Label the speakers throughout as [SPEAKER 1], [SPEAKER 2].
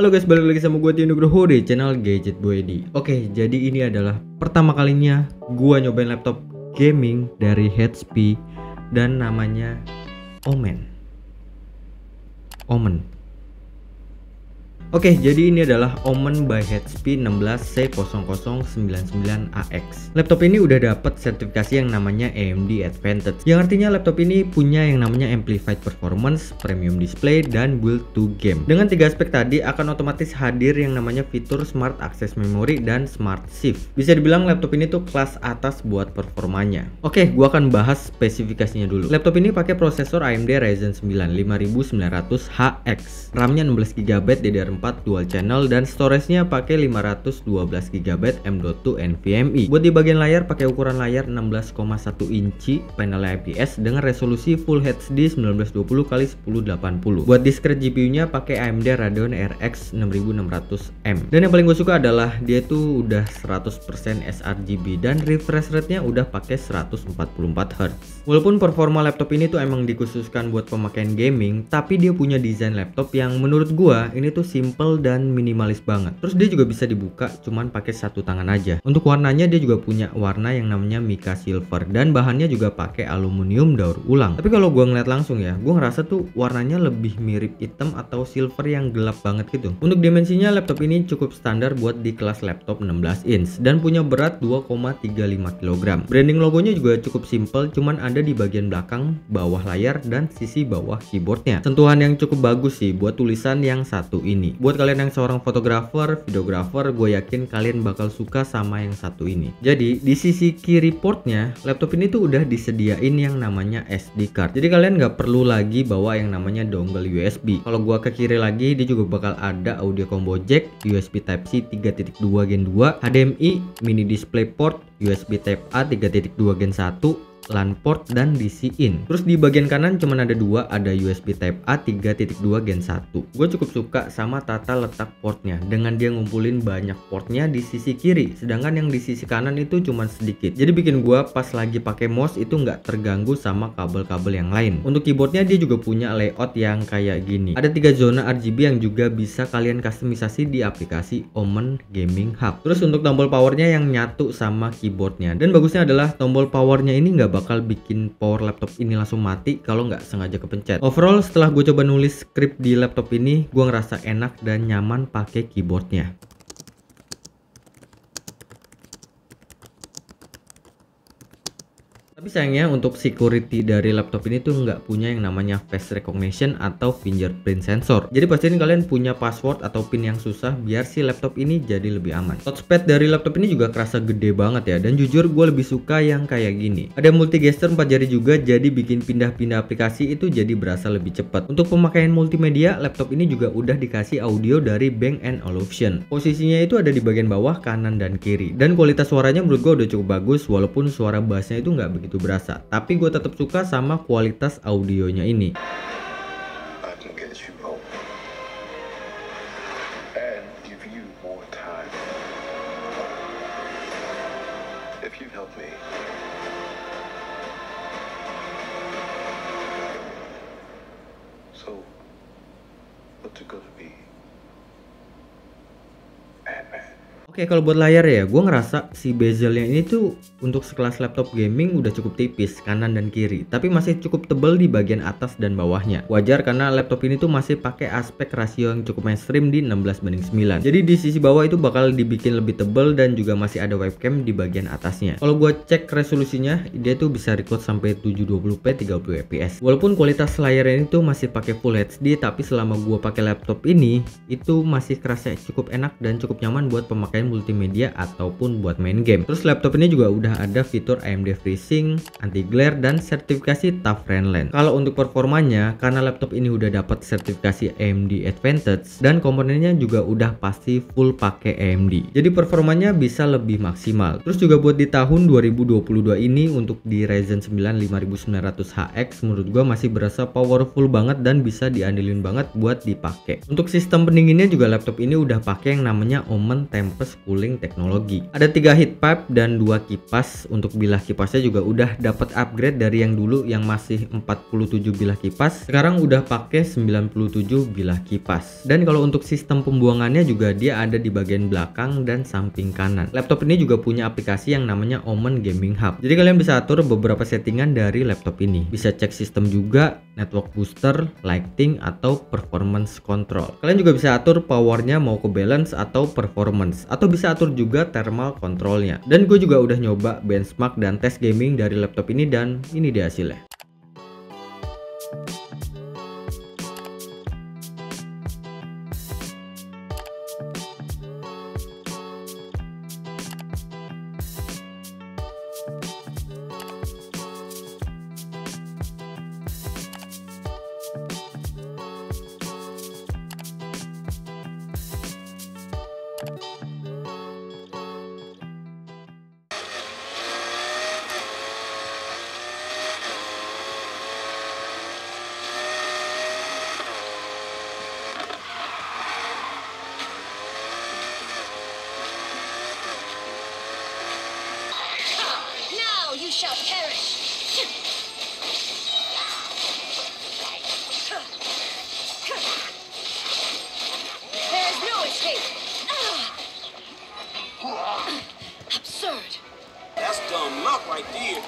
[SPEAKER 1] Halo guys, balik lagi sama gue Tio Nugroho di channel Gadget Boy Edi. Oke, jadi ini adalah pertama kalinya gue nyobain laptop gaming dari HP dan namanya Omen. Oke, jadi ini adalah Omen by HP 16C0099AX. Laptop ini udah dapat sertifikasi yang namanya AMD Advantage, yang artinya laptop ini punya yang namanya Amplified Performance, Premium Display, dan Build to Game. Dengan tiga aspek tadi akan otomatis hadir yang namanya fitur Smart Access Memory dan Smart Shift. Bisa dibilang laptop ini tuh kelas atas buat performanya. Oke, gua akan bahas spesifikasinya dulu. Laptop ini pakai prosesor AMD Ryzen 9 5900HX, RAM-nya 16GB DDR4 dual channel, dan storage-nya pakai 512GB M.2 NVMe. Buat di bagian layar pakai ukuran layar 16,1 inci, panel IPS dengan resolusi Full HD 1920x1080. Buat diskrete GPU-nya pakai AMD Radeon RX 6600M. Dan yang paling gue suka adalah dia tuh udah 100% sRGB dan refresh rate-nya udah pakai 144Hz. Walaupun performa laptop ini tuh emang dikhususkan buat pemakaian gaming, tapi dia punya desain laptop yang menurut gua ini tuh simple dan minimalis banget. Terus dia juga bisa dibuka cuman pakai satu tangan aja. Untuk warnanya dia juga punya warna yang namanya Mica Silver dan bahannya juga pakai aluminium daur ulang. Tapi kalau gua ngeliat langsung ya, gua ngerasa tuh warnanya lebih mirip hitam atau silver yang gelap banget gitu. Untuk dimensinya laptop ini cukup standar buat di kelas laptop 16 inch dan punya berat 2,35 kg. Branding logonya juga cukup simple, cuman ada di bagian belakang, bawah layar, dan sisi bawah keyboardnya. Sentuhan yang cukup bagus sih buat tulisan yang satu ini. Buat kalian yang seorang fotografer, videografer, gue yakin kalian bakal suka sama yang satu ini. Jadi di sisi kiri portnya, laptop ini tuh udah disediain yang namanya SD card. Jadi kalian nggak perlu lagi bawa yang namanya dongle USB. Kalau gua ke kiri lagi, dia juga bakal ada audio combo jack, USB Type-C 3.2 Gen 2, HDMI, mini display port, USB Type-A 3.2 Gen 1, LAN port, dan DC in. Terus di bagian kanan cuman ada dua, ada USB Type-A 3.2 Gen 1. Gue cukup suka sama tata letak portnya, dengan dia ngumpulin banyak portnya di sisi kiri, sedangkan yang di sisi kanan itu cuman sedikit. Jadi bikin gue pas lagi pakai mouse itu nggak terganggu sama kabel-kabel yang lain. Untuk keyboardnya dia juga punya layout yang kayak gini. Ada 3 zona RGB yang juga bisa kalian customisasi di aplikasi Omen Gaming Hub. Terus untuk tombol powernya yang nyatu sama keyboardnya. Dan bagusnya adalah tombol powernya ini nggak bakal bikin power laptop ini langsung mati kalau nggak sengaja kepencet. Overall setelah gue coba nulis script di laptop ini, gue ngerasa enak dan nyaman pakai keyboardnya. Tapi sayangnya untuk security dari laptop ini tuh nggak punya yang namanya face recognition atau fingerprint sensor. Jadi pastiin kalian punya password atau pin yang susah biar si laptop ini jadi lebih aman. Touchpad dari laptop ini juga kerasa gede banget ya, dan jujur gue lebih suka yang kayak gini. Ada multi gesture 4 jari juga, jadi bikin pindah-pindah aplikasi itu jadi berasa lebih cepat. Untuk pemakaian multimedia, laptop ini juga udah dikasih audio dari Bang & Olufsen. Posisinya itu ada di bagian bawah, kanan, dan kiri. Dan kualitas suaranya menurut gue udah cukup bagus, walaupun suara bassnya itu nggak begitu berasa, tapi gue tetap suka sama kualitas audionya ini. Oke, kalau buat layar ya, gue ngerasa si bezelnya ini tuh untuk sekelas laptop gaming udah cukup tipis kanan dan kiri, tapi masih cukup tebal di bagian atas dan bawahnya. Wajar karena laptop ini tuh masih pakai aspek rasio yang cukup mainstream di 16:9. Jadi di sisi bawah itu bakal dibikin lebih tebal dan juga masih ada webcam di bagian atasnya. Kalau gue cek resolusinya, dia tuh bisa record sampai 720p 30fps. Walaupun kualitas layarnya itu masih pakai Full HD, tapi selama gue pakai laptop ini itu masih kerasa cukup enak dan cukup nyaman buat pemakaian multimedia ataupun buat main game. Terus laptop ini juga udah ada fitur AMD FreeSync, anti glare, dan sertifikasi TUF Rainland. Kalau untuk performanya, karena laptop ini udah dapat sertifikasi AMD Advantage dan komponennya juga udah pasti full pakai AMD, jadi performanya bisa lebih maksimal. Terus juga buat di tahun 2022 ini untuk di Ryzen 9 5900HX menurut gua masih berasa powerful banget dan bisa diandelin banget buat dipakai. Untuk sistem pendinginnya juga laptop ini udah pakai yang namanya Omen Tempest reverse cooling teknologi. Ada 3 heat pipe dan 2 kipas. Untuk bilah kipasnya juga udah dapat upgrade dari yang dulu yang masih 47 bilah kipas, sekarang udah pakai 97 bilah kipas. Dan kalau untuk sistem pembuangannya juga dia ada di bagian belakang dan samping kanan. Laptop ini juga punya aplikasi yang namanya Omen Gaming Hub. Jadi kalian bisa atur beberapa settingan dari laptop ini. Bisa cek sistem juga, network booster, lighting, atau performance control. Kalian juga bisa atur powernya mau ke balance atau performance, atau bisa atur juga thermal controlnya. Dan gue juga udah nyoba benchmark dan tes gaming dari laptop ini dan ini dia hasilnya.
[SPEAKER 2] You shall perish. There is no escape. Absurd.
[SPEAKER 3] That's dumb luck right there.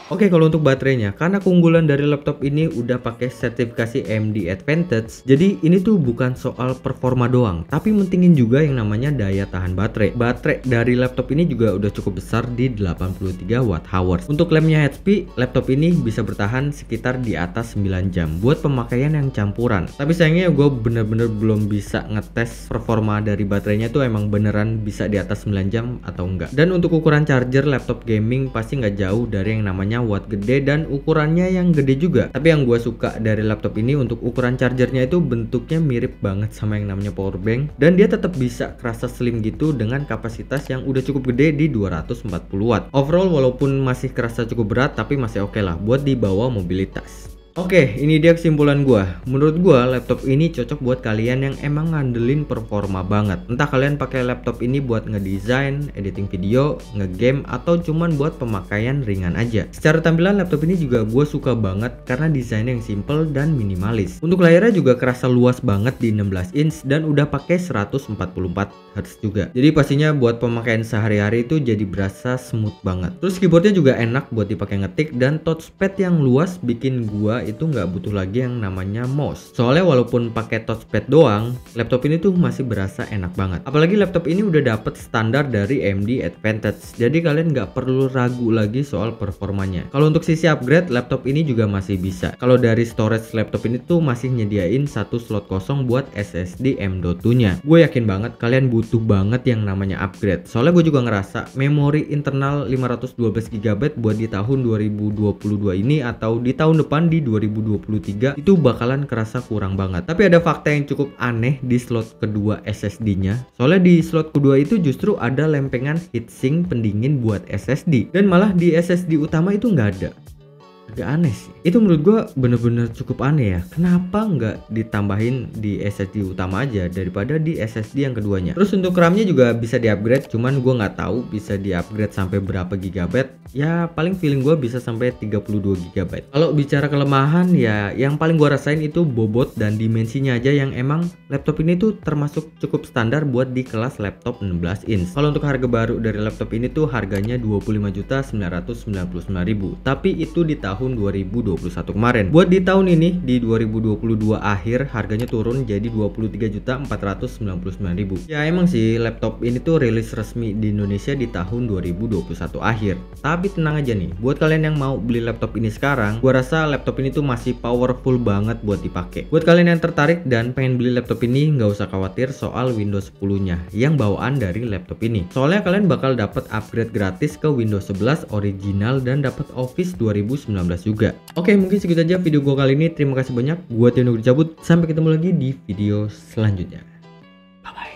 [SPEAKER 1] Oke, kalau untuk baterainya, karena keunggulan dari laptop ini udah pakai sertifikasi AMD Advantage, jadi ini tuh bukan soal performa doang, tapi mentingin juga yang namanya daya tahan baterai. Baterai dari laptop ini juga udah cukup besar di 83 Wh. Untuk klaimnya HP, laptop ini bisa bertahan sekitar di atas 9 jam buat pemakaian yang campuran. Tapi sayangnya gue bener-bener belum bisa ngetes performa dari baterainya tuh emang beneran bisa di atas 9 jam atau enggak. Dan untuk ukuran charger laptop gaming pasti nggak jauh dari yang namanya watt gede dan ukurannya yang gede juga. Tapi yang gue suka dari laptop ini untuk ukuran chargernya itu bentuknya mirip banget sama yang namanya power bank, dan dia tetap bisa kerasa slim gitu dengan kapasitas yang udah cukup gede di 240 watt. Overall walaupun masih kerasa cukup berat tapi masih oke lah buat dibawa mobilitas. Oke, ini dia kesimpulan gua. Menurut gua, laptop ini cocok buat kalian yang emang ngandelin performa banget. Entah kalian pakai laptop ini buat ngedesain, editing video, ngegame, atau cuman buat pemakaian ringan aja. Secara tampilan laptop ini juga gua suka banget karena desainnya yang simple dan minimalis. Untuk layarnya juga kerasa luas banget di 16 inch dan udah pakai 144 Hz juga. Jadi pastinya buat pemakaian sehari-hari itu jadi berasa smooth banget. Terus keyboardnya juga enak buat dipakai ngetik, dan touchpad yang luas bikin gua itu nggak butuh lagi yang namanya mouse. Soalnya walaupun pakai touchpad doang, laptop ini tuh masih berasa enak banget. Apalagi laptop ini udah dapet standar dari AMD Advantage, jadi kalian nggak perlu ragu lagi soal performanya. Kalau untuk sisi upgrade, laptop ini juga masih bisa. Kalau dari storage laptop ini tuh masih nyediain satu slot kosong buat SSD M.2 nya. Gue yakin banget kalian butuh banget yang namanya upgrade. Soalnya gue juga ngerasa memori internal 512 GB buat di tahun 2022 ini atau di tahun depan di 2023 itu bakalan kerasa kurang banget. Tapi ada fakta yang cukup aneh di slot kedua SSD-nya. Soalnya di slot kedua itu justru ada lempengan heatsink pendingin buat SSD, dan malah di SSD utama itu nggak ada. Agak aneh sih. Itu menurut gua bener-bener cukup aneh ya. Kenapa nggak ditambahin di SSD utama aja daripada di SSD yang keduanya? Terus untuk RAM-nya juga bisa di-upgrade, cuman gua nggak tahu bisa di-upgrade sampai berapa gigabyte. Ya paling feeling gua bisa sampai 32 GB. Kalau bicara kelemahan ya yang paling gua rasain itu bobot dan dimensinya aja, yang emang laptop ini tuh termasuk cukup standar buat di kelas laptop 16 inch. Kalau untuk harga baru dari laptop ini tuh harganya 25.999.000. Tapi itu di tahun 2021 kemarin. Buat di tahun ini di 2022 akhir harganya turun jadi 23.499.000. Ya emang sih laptop ini tuh rilis resmi di Indonesia di tahun 2021 akhir. Tapi tenang aja nih, buat kalian yang mau beli laptop ini sekarang, gua rasa laptop ini tuh masih powerful banget buat dipakai. Buat kalian yang tertarik dan pengen beli laptop ini, nggak usah khawatir soal Windows 10-nya yang bawaan dari laptop ini. Soalnya kalian bakal dapat upgrade gratis ke Windows 11 original dan dapat Office 2019 juga. Oke, mungkin segitu aja video gua kali ini. Terima kasih banyak. Gua Tino cabut. Sampai ketemu lagi di video selanjutnya. Bye bye.